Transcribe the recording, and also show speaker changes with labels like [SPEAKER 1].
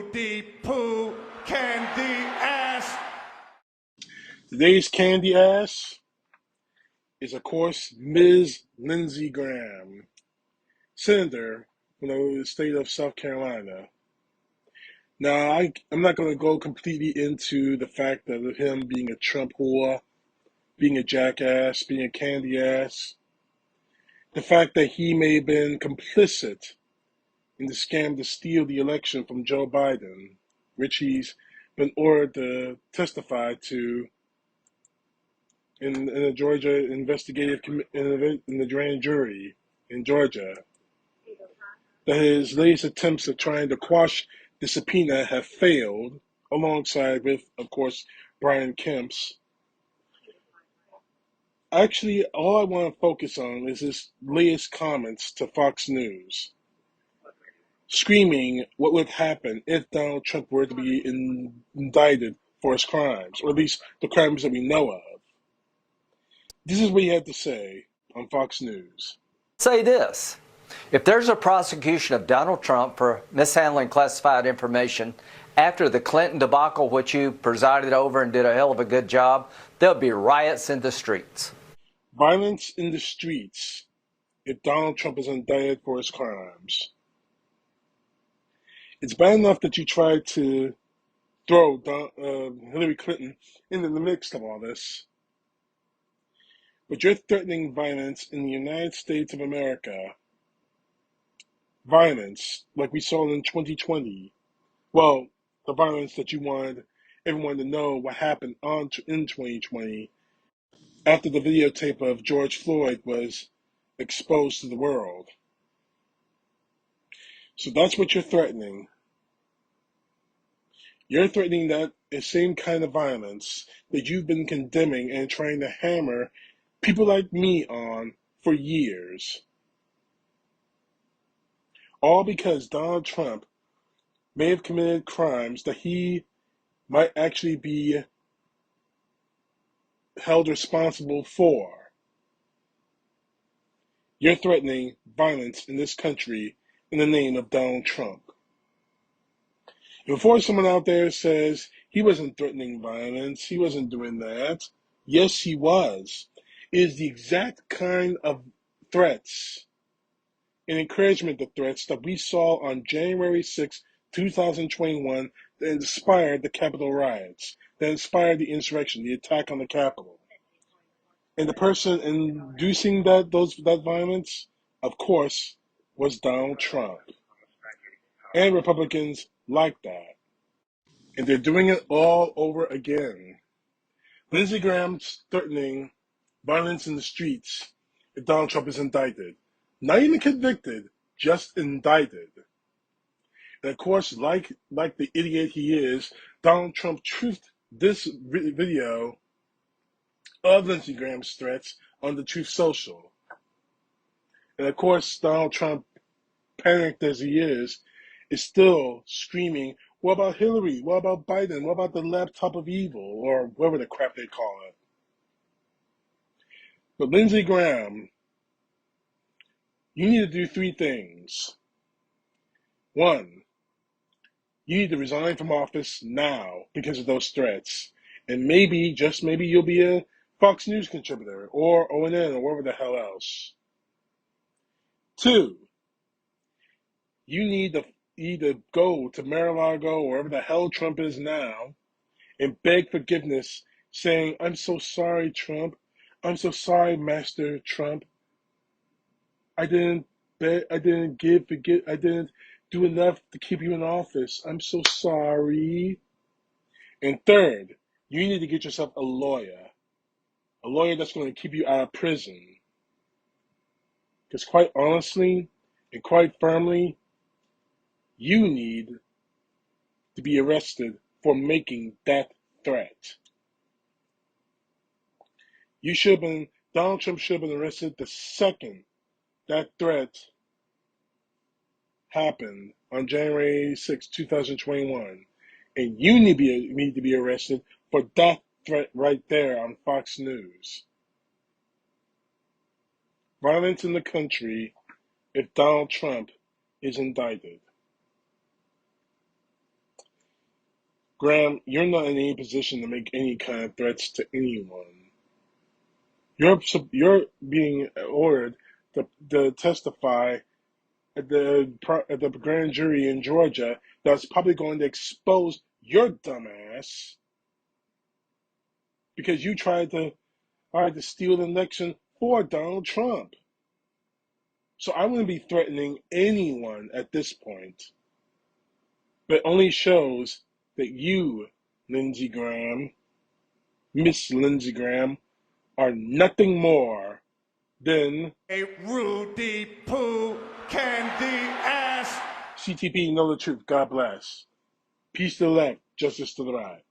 [SPEAKER 1] Pooty poo candy ass.
[SPEAKER 2] Today's candy ass is, of course, Ms. Lindsey Graham, Senator from the state of South Carolina. Now, I'm not going to go completely into the fact of him being a Trump whore, being a jackass, being a candy ass. The fact that he may have been complicit in the scam to steal the election from Joe Biden, which he's been ordered to testify to in the Georgia in the grand jury in Georgia. That his latest attempts at trying to quash the subpoena have failed, alongside with, of course, Brian Kemp's. Actually, all I want to focus on is his latest comments to Fox News, screaming what would happen if Donald Trump were to be indicted for his crimes, or at least the crimes that we know of. This is what he had to say on Fox News.
[SPEAKER 3] Say this: if there's a prosecution of Donald Trump for mishandling classified information after the Clinton debacle, which you presided over and did a hell of a good job, there'll be riots in the streets.
[SPEAKER 2] Violence in the streets if Donald Trump is indicted for his crimes. It's bad enough that you tried to throw Hillary Clinton into the mix of all this, but you're threatening violence in the United States of America. Violence like we saw in 2020. Well, the violence that you wanted everyone to know what happened in 2020 after the videotape of George Floyd was exposed to the world. So that's what you're threatening. You're threatening that same kind of violence that you've been condemning and trying to hammer people like me on for years. All because Donald Trump may have committed crimes that he might actually be held responsible for. You're threatening violence in this country in the name of Donald Trump. And before someone out there says he wasn't threatening violence, he wasn't doing that, yes, he was. It is the exact kind of threats and encouragement of threats that we saw on January 6, 2021 that inspired the Capitol riots, that inspired the insurrection, the attack on the Capitol. And the person inducing that violence, of course, was Donald Trump. And Republicans like that. And they're doing it all over again. Lindsey Graham's threatening violence in the streets if Donald Trump is indicted. Not even convicted, just indicted. And of course, like the idiot he is, Donald Trump truthed this video of Lindsey Graham's threats on the Truth Social. And of course, Donald Trump, panicked as he is still screaming, what about Hillary? What about Biden? What about the laptop of evil? Or whatever the crap they call it. But Lindsey Graham, you need to do three things. One, you need to resign from office now because of those threats. And maybe, just maybe, you'll be a Fox News contributor or ONN or whatever the hell else. Two, you need to go to Mar-a-Lago or wherever the hell Trump is now and beg forgiveness, saying, I'm so sorry, Trump. I'm so sorry, Master Trump. I didn't do enough to keep you in office. I'm so sorry. And third, you need to get yourself a lawyer that's going to keep you out of prison. Because quite honestly and quite firmly, you need to be arrested for making that threat. Donald Trump should have been arrested the second that threat happened on January 6, 2021. And you need to be arrested for that threat right there on Fox News. Violence in the country if Donald Trump is indicted. Graham, you're not in any position to make any kind of threats to anyone. You're being ordered to testify at the grand jury in Georgia that's probably going to expose your dumbass because you tried to steal the election for Donald Trump. So I wouldn't be threatening anyone at this point. But it only shows that you, Lindsey Graham, Miss Lindsey Graham, are nothing more than
[SPEAKER 1] a Rudy Poo Candy ass.
[SPEAKER 2] CTP. Know the truth. God bless. Peace to the left, justice to the right.